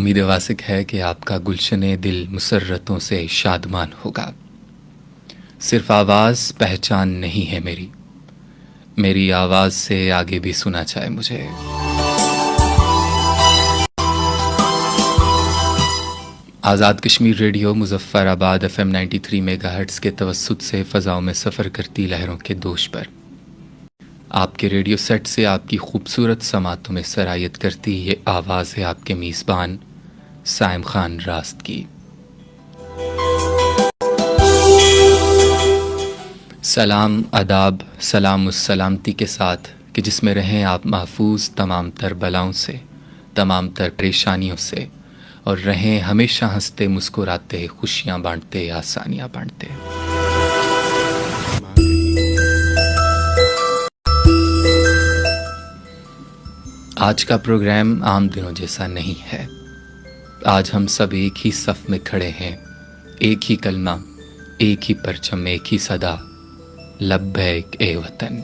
उम्मीद वासिक है कि आपका गुलशने दिल मुसर्रतों से शादमान होगा। सिर्फ आवाज़ पहचान नहीं है मेरी आवाज़ से आगे भी सुना जाए मुझे। Azad Kashmir radio Muzaffarabad FM 93 megahertz के तवस्सुत से फ़ज़ाओं में सफ़र करती लहरों के दोष पर आपके रेडियो सेट से आपकी खूबसूरत समातों में सरायत करती ये आवाज़ है आपके मीज़बान साइम खान रास्त की। सलाम आदाब सलाम उस सलामती के साथ कि जिसमें रहें आप महफूज तमाम तर बलाओं से, तमाम तर परेशानियों से, और रहें हमेशा हंसते मुस्कुराते, खुशियाँ बांटते, आसानियाँ बांटते। आज का प्रोग्राम आम दिनों जैसा नहीं है। आज हम सब एक ही सफ़ में खड़े हैं, एक ही कलमा, एक ही परचम, एक ही सदा, लब्बैक ए वतन।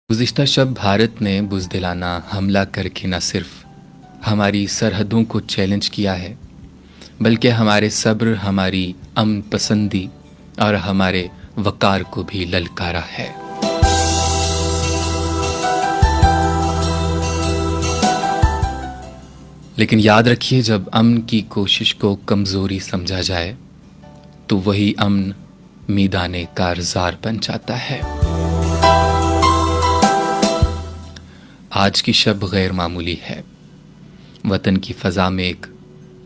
गुज़िश्ता शब भारत ने बुज़दिलाना हमला करके न सिर्फ हमारी सरहदों को चैलेंज किया है, बल्कि हमारे सब्र, हमारी अमन पसंदी और हमारे वक़ार को भी ललकारा है। लेकिन याद रखिए, जब अमन की कोशिश को कमज़ोरी समझा जाए तो वही अमन मीदाने कारज़ार बन जाता है। आज की शब गैर मामूली है। वतन की फ़ज़ा में एक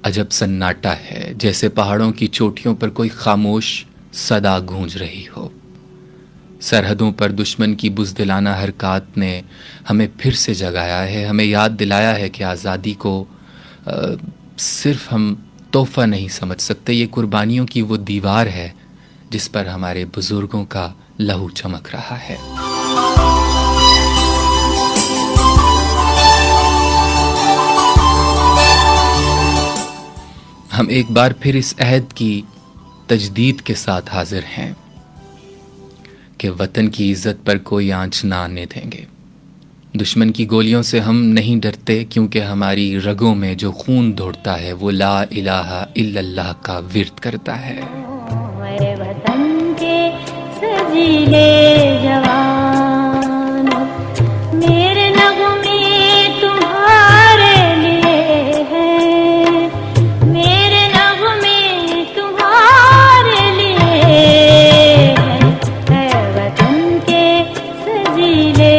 अजब सन्नाटा है, जैसे पहाड़ों की चोटियों पर कोई खामोश सदा गूंज रही हो। सरहदों पर दुश्मन की बुज़दिलाना हरकत ने हमें फिर से जगाया है, हमें याद दिलाया है कि आज़ादी को सिर्फ हम तोहफ़ा नहीं समझ सकते, ये कुर्बानियों की वो दीवार है जिस पर हमारे बुज़ुर्गों का लहू चमक रहा है। हम एक बार फिर इस अहद की तजदीद के साथ हाजिर हैं कि वतन की इज़्ज़त पर कोई आंच ना आने देंगे। दुश्मन की गोलियों से हम नहीं डरते, क्योंकि हमारी रगों में जो खून दौड़ता है वो ला इलाहा इल्लल्लाह का विर्द करता है। मेरे वतन के सजीले जवान, मेरे नगमे तुम्हारे लिए हैं, मेरे नगमे तुम्हारे लिए हैं, है वतन के सजीले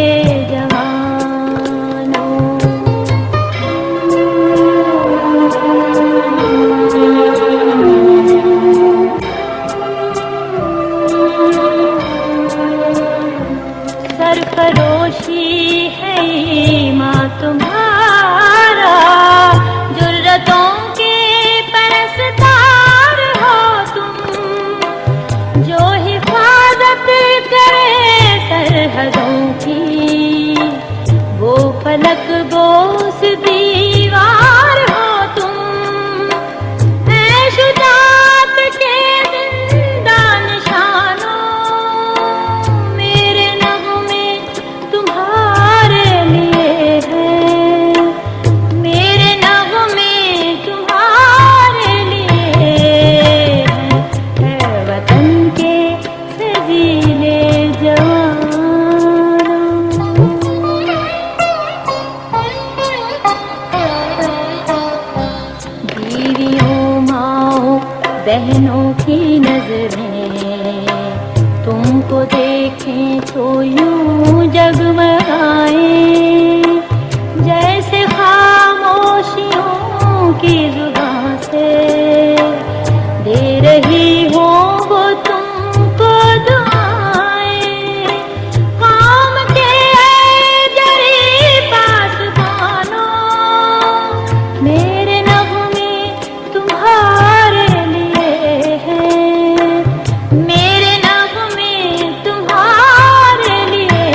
तुम्हारा, जुर्रतों के परस्तार हो तुम, जो हिफाजत करे सरहदों की, वो फलक बोस दीवार हो तुम, ऐ शुजाअत के जिंदा निशानों, मेरे नगमे तुम्हारे लिए बहनों की नजरें तुमको देखें तो यूं जगमगाए, जैसे खामोशियों की जुबान से दे रही हो वो तुमको दुआएं। काम के जरी पासबानों, मेरे नगमे तुम्हारे लिए हैं, मेरे नगमे तुम्हारे लिए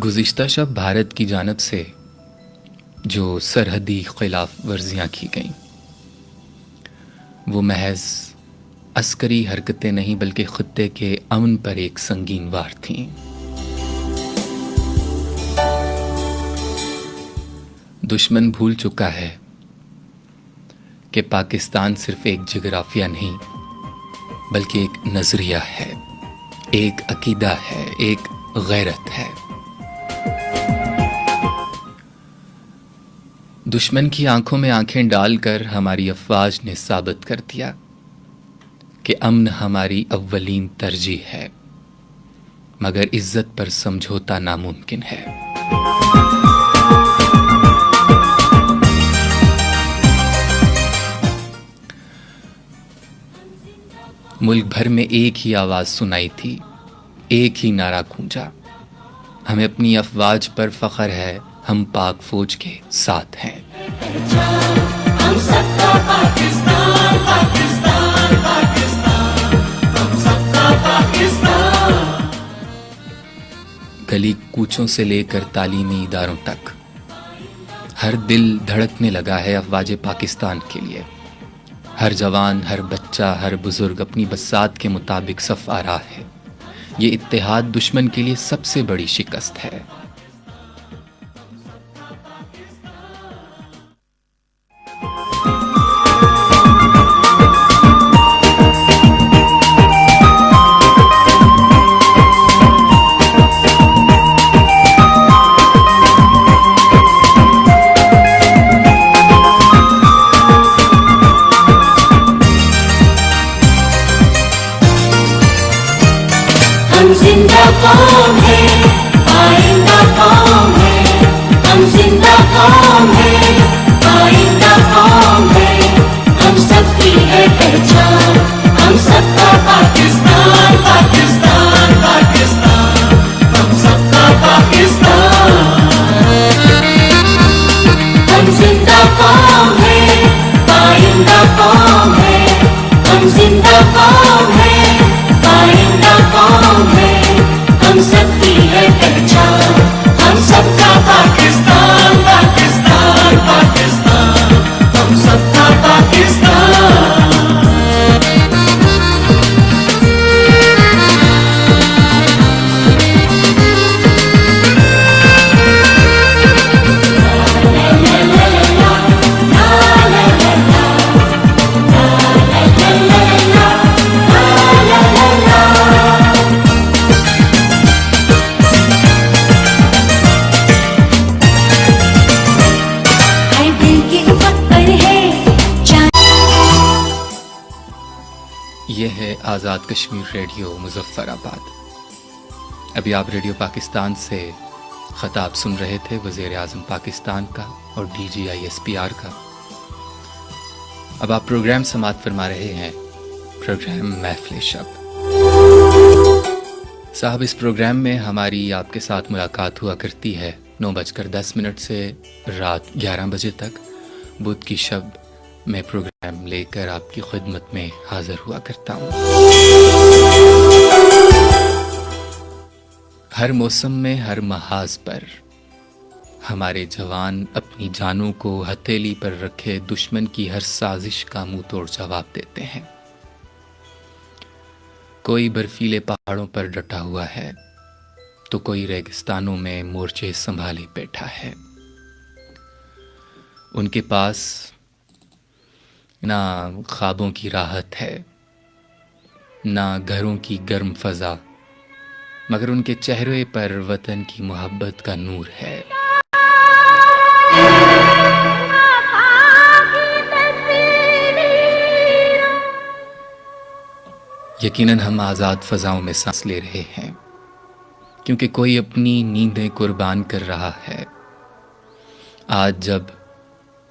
गुज़िश्ता शब भारत की जानब से जो सरहदी खिलाफ वर्जियाँ की गईं वो महज अस्करी हरकतें नहीं बल्कि ख़ित्ते के अमन पर एक संगीन वार थीं। दुश्मन भूल चुका है कि पाकिस्तान सिर्फ एक जोग्राफिया नहीं बल्कि एक नज़रिया है, एक अकीदा है, एक गैरत है। दुश्मन की आंखों में आंखें डालकर हमारी अफवाज ने साबित कर दिया कि अमन हमारी अव्वलीन तरजीह है, मगर इज्जत पर समझौता नामुमकिन है। मुल्क भर में एक ही आवाज़ सुनाई थी, एक ही नारा गूंजा, हमें अपनी अफवाज पर फ़ख्र है, हम पाक फौज के साथ हैं। हम सबका पाकिस्तान, पाकिस्तान, पाकिस्तान, हम सबका पाकिस्तान। गली कूचों से लेकर तालीमी इदारों तक हर दिल धड़कने लगा है अफवाज पाकिस्तान के लिए। हर जवान, हर बच्चा, हर बुजुर्ग अपनी बसात के मुताबिक सफ आ रहा है। ये इत्तेहाद दुश्मन के लिए सबसे बड़ी शिकस्त है। हम जिंदा कौम है, आइंदा कौम है। हम जिंदा कौम है, आइंदा कौम है। हम सबकी है पहचान, हम सबका पाकिस्तान, पाकिस्तान, पाकिस्तान, हम सबका पाकिस्तान। हम जिंदा कौम है, आइंदा कौम है। हम जिंदा कौम है, आइंदा कौम है। हम सबकी है पहचान, हम सबका पाकिस्तान, पाकिस्तान, पाकिस्तान, हम सबका पाकिस्तान। यह है आज़ाद कश्मीर रेडियो मुज़फ़्फ़राबाद। अभी आप रेडियो पाकिस्तान से ख़ताब सुन रहे थे वज़ीर आज़म पाकिस्तान का और DGI-SPR का। अब आप प्रोग्राम समाअत फरमा रहे हैं, प्रोग्राम महफ़िल शब। साहब, इस प्रोग्राम में हमारी आपके साथ मुलाकात हुआ करती है 9:10 से रात 11 बजे तक। बुध की शब मैं प्रोग्राम लेकर आपकी खिदमत में हाजिर हुआ करता हूँ। हर मौसम में, हर महाज पर हमारे जवान अपनी जानों को हथेली पर रखे दुश्मन की हर साजिश का मुंह तोड़ जवाब देते हैं। कोई बर्फीले पहाड़ों पर डटा हुआ है तो कोई रेगिस्तानों में मोर्चे संभाले बैठा है। उनके पास ना ख्वाबों की राहत है, ना घरों की गर्म फजा, मगर उनके चेहरे पर वतन की मोहब्बत का नूर है। यकीनन हम आज़ाद फ़ज़ाओं में सांस ले रहे हैं क्योंकि कोई अपनी नींदें कुर्बान कर रहा है। आज जब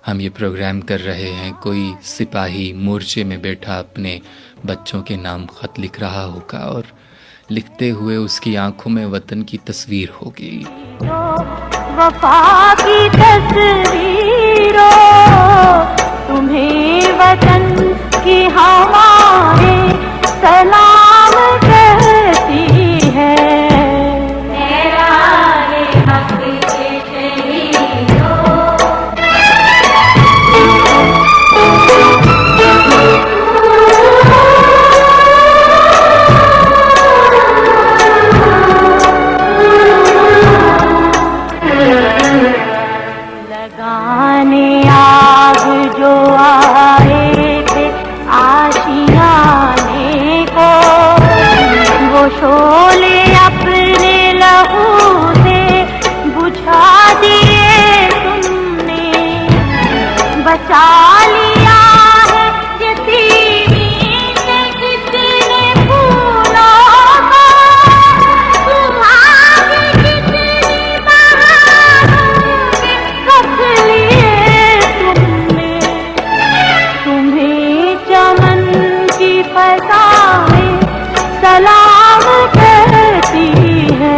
हम ये प्रोग्राम कर रहे हैं, कोई सिपाही मोर्चे में बैठा अपने बच्चों के नाम ख़त लिख रहा होगा और लिखते हुए उसकी आंखों में वतन की तस्वीर होगी। वफा की तस्वीरों तुम्हें वतन की हमारे सलाम कहती है। शोले अपने लहू से बुझा दिए तुमने, बचा लिया है यतीमी से कितने फूलों को, तुम्हारे कितनी बहारों के रख लिए तुमने। तुम्हें चमन की फजाएं सलाम करती है,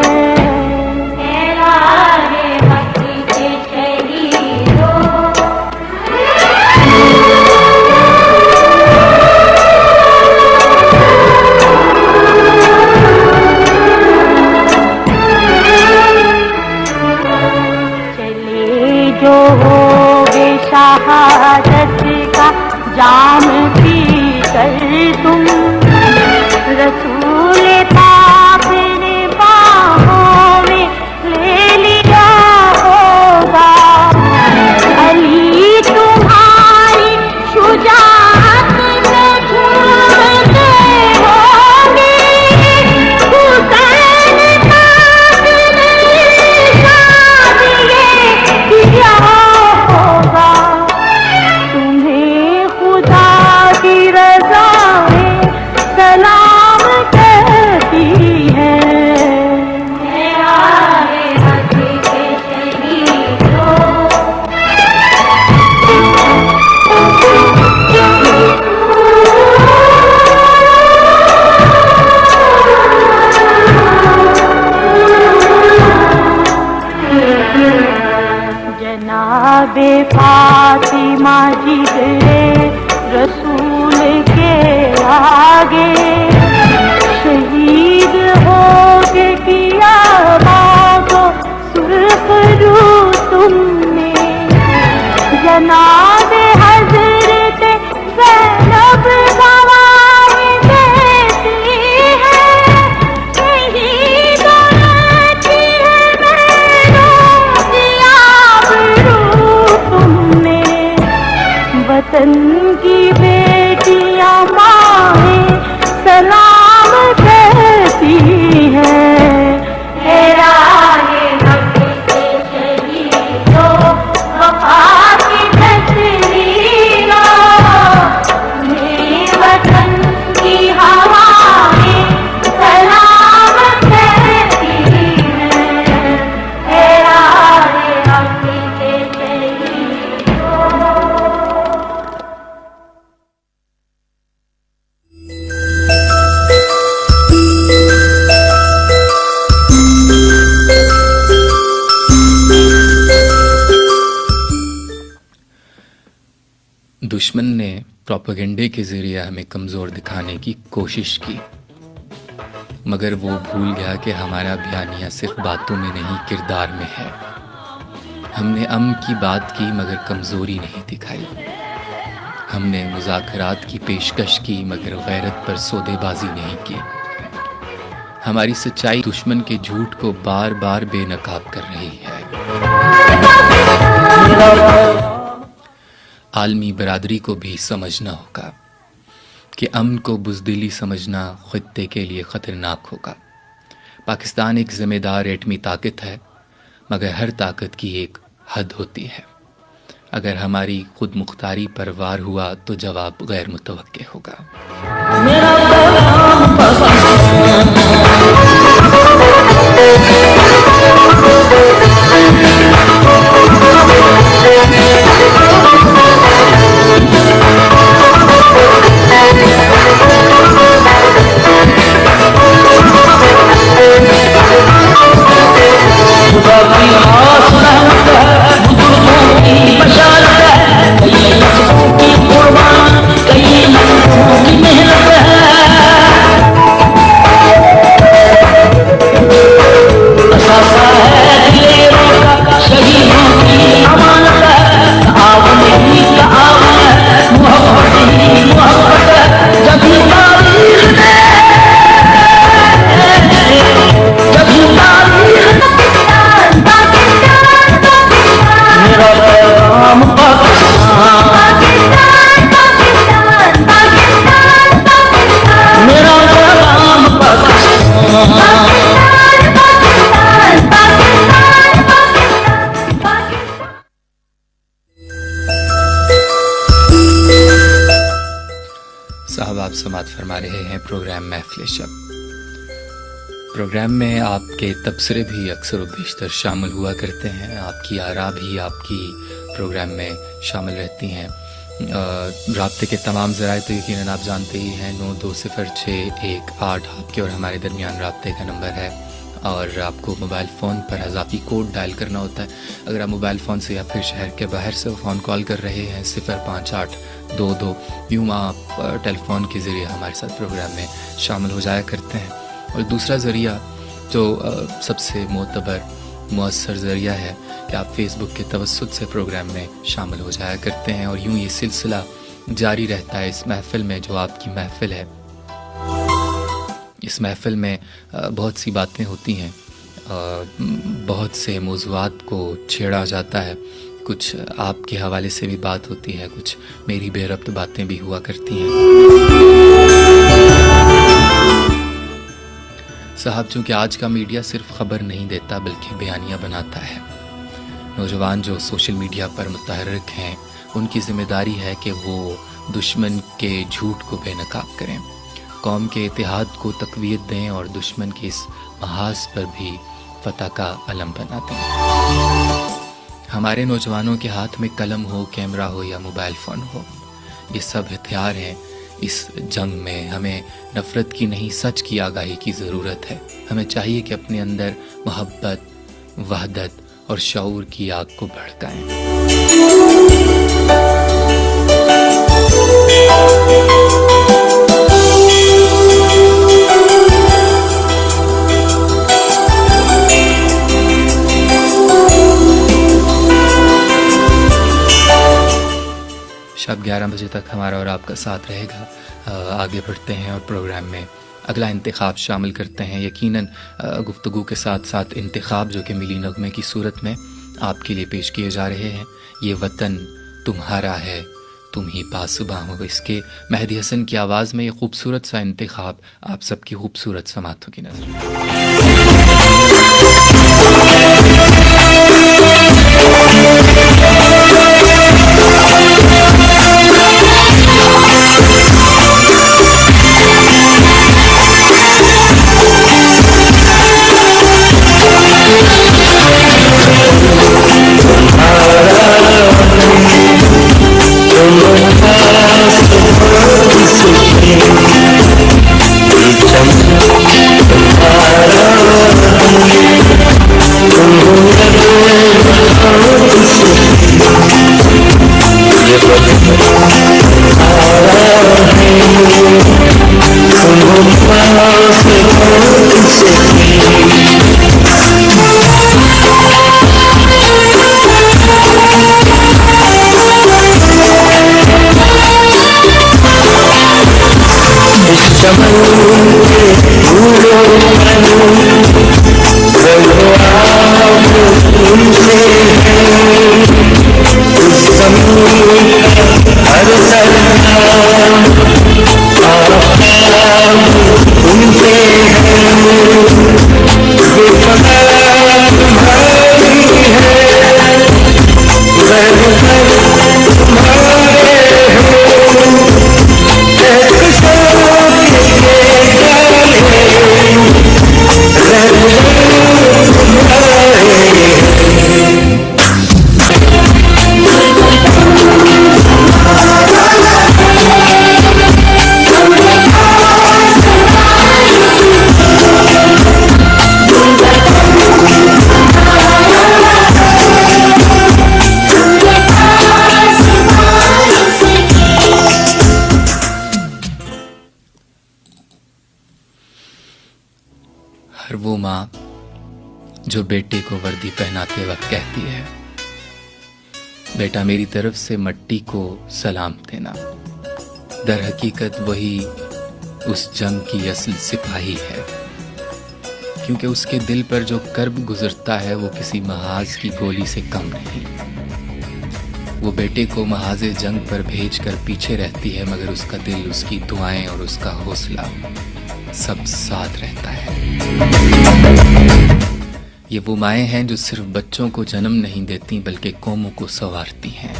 राहे हक के शहीदों। चले जो होगे शहादत का जाम पी कर तुम, रसूल पाक ने बाहों में ले लिया होगा। अली तुम्हारी शुजाअत में झूमते होंगे, हुसैन पाक ने शाद ये दिया होगा। तुम्हें खुदा की रज़ाएं सलाम करती है, राहे हक के शहीदों। जनाबे फातिमा जिगरे रसूल के आगे, शहीद होके किया बागो सुर्ख रू तुमने। जनाबे हज़रत ज़ैनब गवाही देती है, यही दौलती है मैनों की आबरू तुमने। वतन की बेटियां माएं सलाम करती हैं, राहे हक के शहीदों। वफा की तस्वीरों में वतन की हवाएं सलाम करती हैं, राहे हक के शहीदों। दुश्मन ने प्रोपेगेंडे के ज़रिए हमें कमज़ोर दिखाने की कोशिश की, मगर वो भूल गया कि हमारा बयानिया सिर्फ बातों में नहीं किरदार में है। हमने अमन की बात की मगर कमज़ोरी नहीं दिखाई, हमने मुज़ाकरात की पेशकश की मगर गैरत पर सौदेबाजी नहीं की। हमारी सच्चाई दुश्मन के झूठ को बार बार बेनकाब कर रही है। आलमी बरादरी को भी समझना होगा कि अमन को बुज़दिली समझना ख़ित्ते के लिए ख़तरनाक होगा। पाकिस्तान एक ज़िम्मेदार एटमी ताकत है, मगर हर ताकत की एक हद होती है। अगर हमारी खुद मुख्तारी पर वार हुआ तो जवाब गैर मुतवक्के होगा। कई साहब आप समात फरमा रहे हैं प्रोग्राम महफिल शब। प्रोग्राम में आपके तबसरे भी अक्सर व बेशतर शामिल हुआ करते हैं, आपकी आरा भी आपकी प्रोग्राम में शामिल रहती हैं। राब्ते के तमाम ज़राए तो यकीनन आप जानते ही हैं, 920618 आपके और हमारे दरमियान राब्ते का नंबर है और आपको मोबाइल फ़ोन पर इजाफ़ी कोड डायल करना होता है। अगर आप मोबाइल फ़ोन से या फिर शहर के बाहर से फ़ोन कॉल कर रहे हैं 05822 यूँ आप टेलीफोन के ज़रिए हमारे साथ प्रोग्राम में शामिल हो जाया करते हैं। और दूसरा ज़रिया जो सबसे मोतबर मुअस्सर ज़रिया है कि आप फेसबुक के तवस्सुत से प्रोग्राम में शामिल हो जाया करते हैं और यूँ ये सिलसिला जारी रहता है। इस महफ़िल में जो आपकी महफ़िल है, इस महफ़िल में बहुत सी बातें होती हैं, बहुत से मौज़ूआत को छेड़ा जाता है, कुछ आपके हवाले से भी बात होती है, कुछ मेरी बेरब्त बातें भी हुआ करती हैं। साहब चूँकि आज का मीडिया सिर्फ ख़बर नहीं देता बल्कि बयानियाँ बनाता है। नौजवान जो सोशल मीडिया पर मुतहर्रिक हैं उनकी ज़िम्मेदारी है कि वो दुश्मन के झूठ को बेनकाब करें, कौम के इत्तेहाद को तक़वियत दें और दुश्मन के इस महाज पर भी फ़तह का अलम बना दें। हमारे नौजवानों के हाथ में कलम हो, कैमरा हो या मोबाइल फ़ोन हो, ये सब हथियार हैं। इस जंग में हमें नफ़रत की नहीं सच की आगाही की ज़रूरत है। हमें चाहिए कि अपने अंदर मोहब्बत, वहदत और शऊर की आग को भड़काएं। शब 11 बजे तक हमारा और आपका साथ रहेगा। आगे बढ़ते हैं और प्रोग्राम में अगला इंतखाब शामिल करते हैं। यकीनन गुफ्तगू के साथ साथ इंतखाब जो कि मिली नगमे की सूरत में आपके लिए पेश किए जा रहे हैं। ये वतन तुम्हारा है, तुम ही पासबां हो। इसके मेहदी हसन की आवाज़ में ये खूबसूरत सा इंतखाब आप सबकी खूबसूरत समातों की नज़र। हर वो माँ जो बेटे को वर्दी पहनाते वक्त कहती है, बेटा मेरी तरफ से मट्टी को सलाम देना। दर हकीकत वही उस जंग की असल सिपाही है, क्योंकि उसके दिल पर जो कर्ब गुजरता है वो किसी महाज की गोली से कम नहीं। वो बेटे को महाज जंग पर भेज कर पीछे रहती है, मगर उसका दिल, उसकी दुआएं और उसका हौसला सब साथ रहता है। ये वो माएँ हैं जो सिर्फ बच्चों को जन्म नहीं देती बल्कि कौमों को संवारती हैं।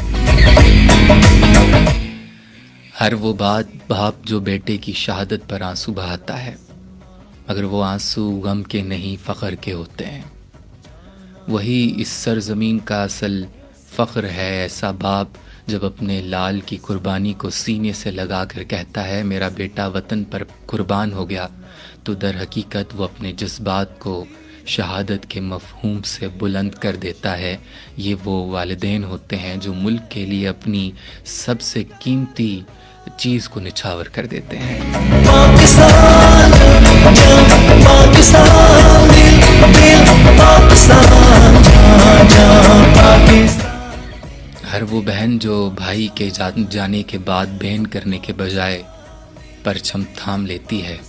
हर वो बाप जो बेटे की शहादत पर आंसू बहाता है, मगर वो आंसू गम के नहीं फ़ख्र के होते हैं। वही इस सरज़मीन का असल फ़ख्र है, ऐसा बाप जब अपने लाल की कुर्बानी को सीने से लगा कर कहता है मेरा बेटा वतन पर कुर्बान हो गया, तो दर हकीकत वो अपने जज्बात को शहादत के मफ़हूम से बुलंद कर देता है। ये वो वालिदैन होते हैं जो मुल्क के लिए अपनी सबसे कीमती चीज़ को निछावर कर देते हैं। पाकिस्तान जब पाकिस्तान दिल पाकिस्तान पाकिस्तान। हर वो बहन जो भाई के जाने के बाद बहन करने के बजाय परचम थाम लेती है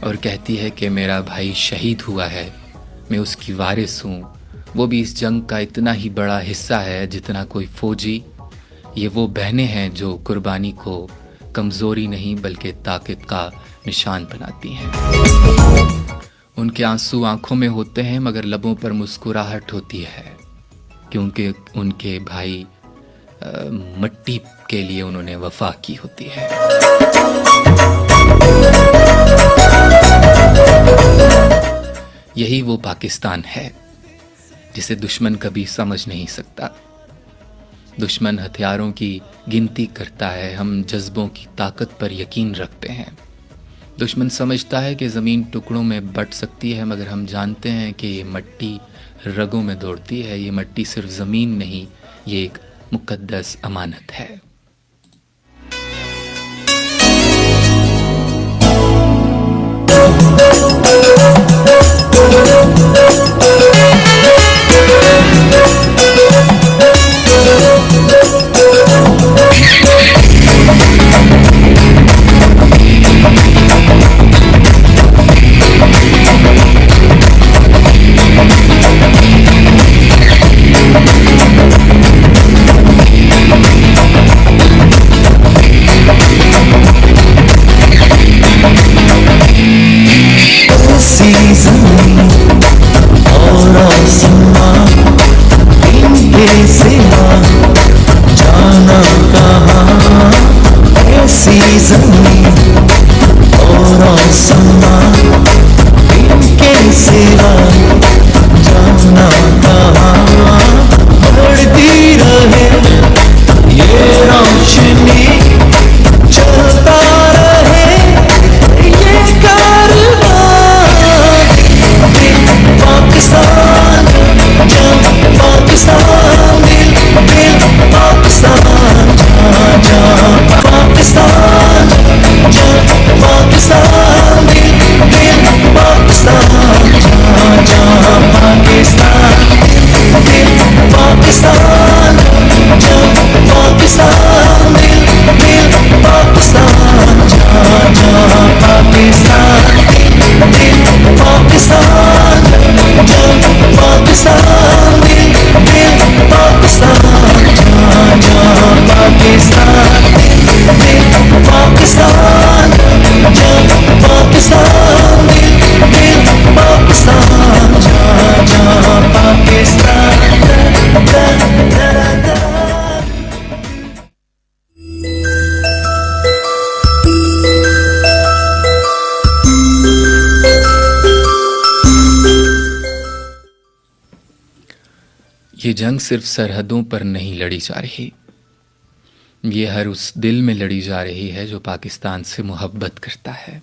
और कहती है कि मेरा भाई शहीद हुआ है, मैं उसकी वारिस हूँ, वो भी इस जंग का इतना ही बड़ा हिस्सा है जितना कोई फौजी। ये वो बहनें हैं जो कुर्बानी को कमज़ोरी नहीं बल्कि ताकत का निशान बनाती हैं। उनके आंसू आंखों में होते हैं मगर लबों पर मुस्कुराहट होती है, क्योंकि उनके भाई मिट्टी के लिए उन्होंने वफा की होती है। यही वो पाकिस्तान है जिसे दुश्मन कभी समझ नहीं सकता। दुश्मन हथियारों की गिनती करता है, हम जज्बों की ताकत पर यकीन रखते हैं। दुश्मन समझता है कि ज़मीन टुकड़ों में बट सकती है, मगर हम जानते हैं कि ये मिट्टी रगों में दौड़ती है। ये मिट्टी सिर्फ ज़मीन नहीं, ये एक मुक़द्दस अमानत है। ये जंग सिर्फ सरहदों पर नहीं लड़ी जा रही, ये हर उस दिल में लड़ी जा रही है जो पाकिस्तान से मोहब्बत करता है।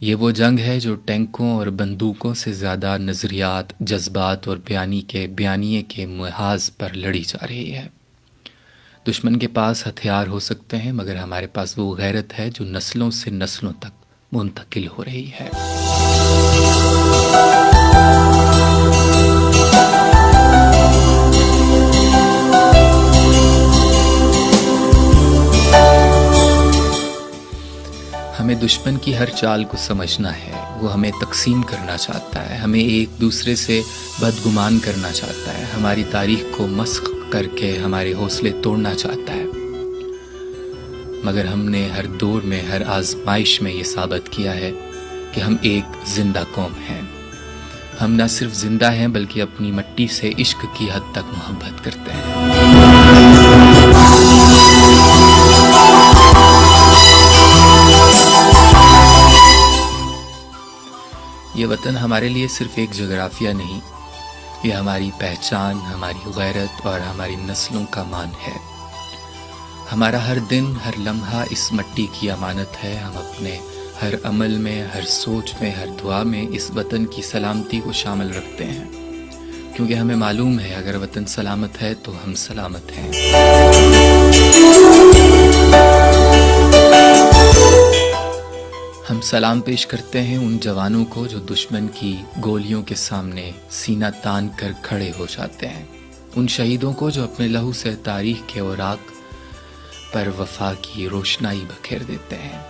ये वो जंग है जो टैंकों और बंदूकों से ज़्यादा नज़रियात, जज्बात और बयानिए के मुहाज पर लड़ी जा रही है। दुश्मन के पास हथियार हो सकते हैं, मगर हमारे पास वो गैरत है जो नस्लों से नस्लों तक मुंतकिल हो रही है। हमें दुश्मन की हर चाल को समझना है। वो हमें तकसीम करना चाहता है, हमें एक दूसरे से बदगुमान करना चाहता है, हमारी तारीख को मस्ख करके हमारे हौसले तोड़ना चाहता है। मगर हमने हर दौर में, हर आजमाइश में ये साबित किया है कि हम एक जिंदा कौम हैं। हम न सिर्फ जिंदा हैं बल्कि अपनी मिट्टी से इश्क की हद तक मोहब्बत करते हैं। ये वतन हमारे लिए सिर्फ एक जोग्राफिया नहीं, ये हमारी पहचान, हमारी गैरत और हमारी नस्लों का मान है। हमारा हर दिन, हर लम्हा इस मिट्टी की अमानत है। हम अपने हर अमल में, हर सोच में, हर दुआ में इस वतन की सलामती को शामिल रखते हैं, क्योंकि हमें मालूम है अगर वतन सलामत है तो हम सलामत हैं। हम सलाम पेश करते हैं उन जवानों को जो दुश्मन की गोलियों के सामने सीना तान कर खड़े हो जाते हैं, उन शहीदों को जो अपने लहू से तारीख के औराक पर वफा की रोशनाई बखेर देते हैं,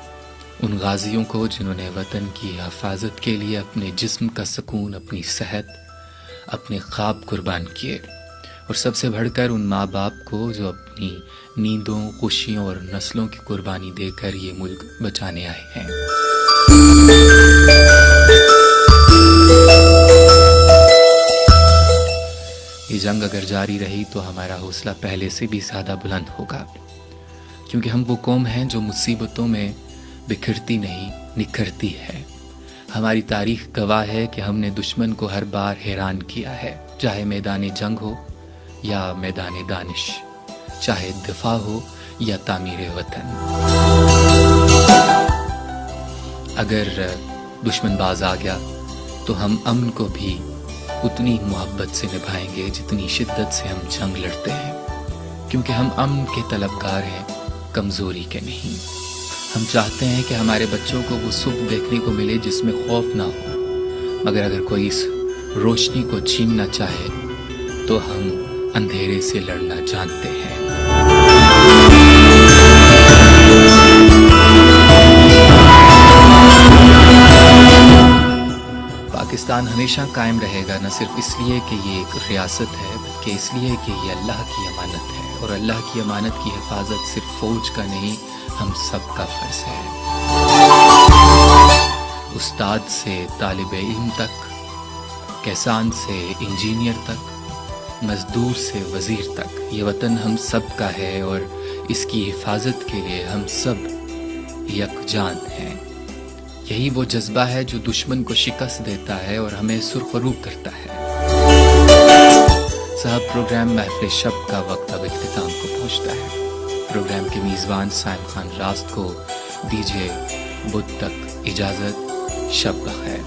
उन गाजियों को जिन्होंने वतन की हिफाजत के लिए अपने जिस्म का सुकून, अपनी सेहत, अपने ख्वाब कुर्बान किए, और सबसे बढ़कर उन माँ बाप को जो अपनी नींदों, खुशियों और नस्लों की कुर्बानी देकर ये मुल्क बचाने आए हैं। ये जंग अगर जारी रही तो हमारा हौसला पहले से भी ज़्यादा बुलंद होगा, क्योंकि हम वो कौम हैं जो मुसीबतों में बिखरती नहीं, निखरती है। हमारी तारीख गवाह है कि हमने दुश्मन को हर बार हैरान किया है, चाहे मैदान जंग हो या मैदान दानिश, चाहे दिफा हो या तामीर वतन। अगर दुश्मन बाज आ गया तो हम अमन को भी उतनी मोहब्बत से निभाएंगे जितनी शिद्दत से हम जंग लड़ते हैं, क्योंकि हम अमन के तलबगार हैं, कमज़ोरी के नहीं। हम चाहते हैं कि हमारे बच्चों को वो सुबह देखने को मिले जिसमें खौफ ना हो, मगर अगर कोई इस रोशनी को छीनना चाहे तो हम अंधेरे से लड़ना जानते हैं। पाकिस्तान हमेशा कायम रहेगा, न सिर्फ इसलिए कि ये एक रियासत है बल्कि इसलिए कि ये अल्लाह की अमानत है, और अल्लाह की अमानत की हिफाजत सिर्फ फौज का नहीं, हम सब का फर्ज है। उस्ताद से तालिब इल्म तक, किसान से इंजीनियर तक, मजदूर से वजीर तक, ये वतन हम सब का है और इसकी हिफाजत के लिए हम सब यकजान हैं। यही वो जज्बा है जो दुश्मन को शिकस्त देता है और हमें सुरखरूब करता है। साहब, प्रोग्राम महफिल शब का वक्त अब इख्तिताम को पहुंचता है। प्रोग्राम के मेज़बान साइम खान रास्त को दीजिए बुध तक इजाज़त। शब बखैर।